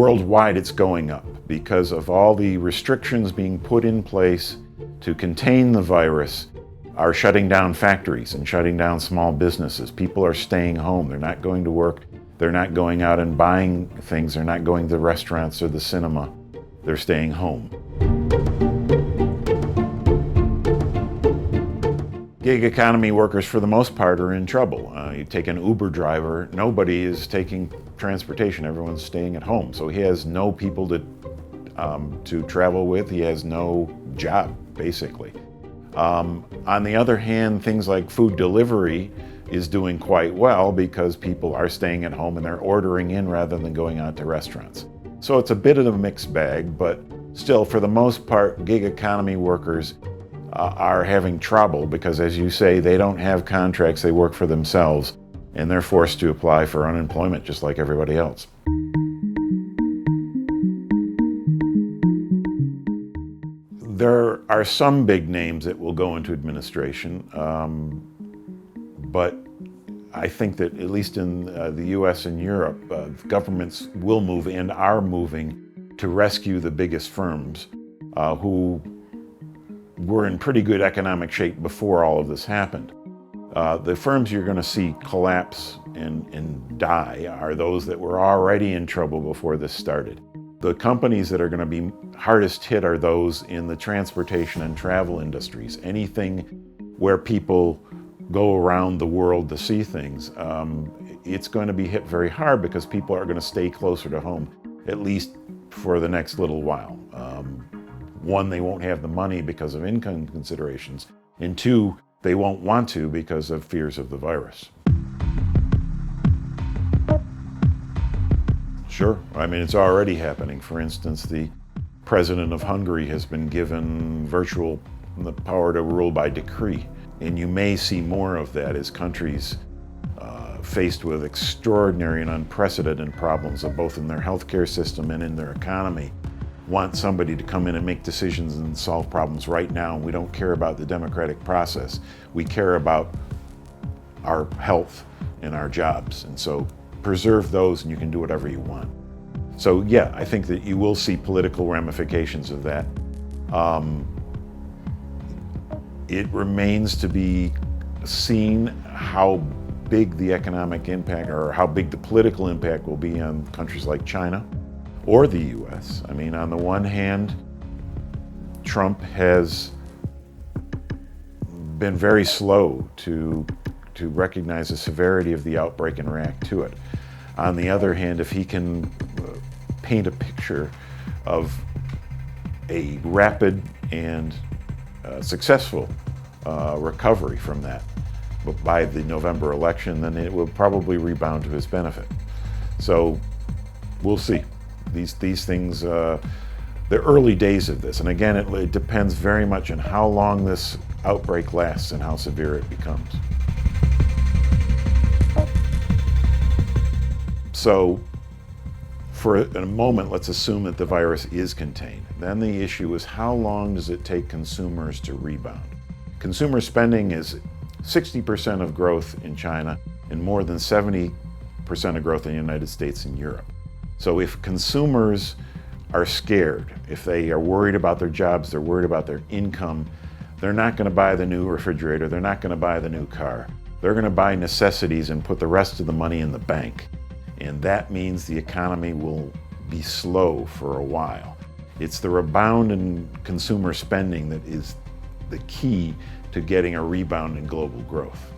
worldwide it's going up because of all the restrictions being put in place to contain the virus are shutting down factories and shutting down small businesses. People are staying home. They're not going to work. They're not going out and buying things. They're not going to restaurants or the cinema. They're staying home. Gig economy workers, for the most part, are in trouble. You take an Uber driver, nobody is taking transportation. Everyone's staying at home. So he has no people to travel with. He has no job, basically. On the other hand, things like food delivery is doing quite well because people are staying at home and they're ordering in rather than going out to restaurants. So it's a bit of a mixed bag, but still, for the most part, gig economy workers are having trouble because, as you say, they don't have contracts, they work for themselves, and they're forced to apply for unemployment just like everybody else. There are some big names that will go into administration, but I think that at least in the US and Europe, governments will move and are moving to rescue the biggest firms who were in pretty good economic shape before all of this happened. The firms you're going to see collapse and die are those that were already in trouble before this started. The companies that are going to be hardest hit are those in the transportation and travel industries. Anything where people go around the world to see things, it's going to be hit very hard because people are going to stay closer to home, at least for the next little while. One, they won't have the money because of income considerations, and two, they won't want to because of fears of the virus. Sure, I mean, it's already happening. For instance, the president of Hungary has been given the power to rule by decree. And you may see more of that as countries faced with extraordinary and unprecedented problems of both in their healthcare system and in their economy want somebody to come in and make decisions and solve problems right now. We don't care about the democratic process. We care about our health and our jobs. And so preserve those and you can do whatever you want. So yeah, I think that you will see political ramifications of that. It remains to be seen how big the economic impact or how big the political impact will be on countries like China or the US. I mean, on the one hand, Trump has been very slow to recognize the severity of the outbreak and react to it. On the other hand, if he can paint a picture of a rapid and successful recovery from that by the November election, then it will probably rebound to his benefit. So we'll see. These things, the early days of this, and again, it depends very much on how long this outbreak lasts and how severe it becomes. So for a moment, let's assume that the virus is contained. Then the issue is, how long does it take consumers to rebound? Consumer spending is 60% of growth in China and more than 70% of growth in the United States and Europe. So if consumers are scared, if they are worried about their jobs, they're worried about their income, they're not going to buy the new refrigerator, they're not going to buy the new car. They're going to buy necessities and put the rest of the money in the bank. And that means the economy will be slow for a while. It's the rebound in consumer spending that is the key to getting a rebound in global growth.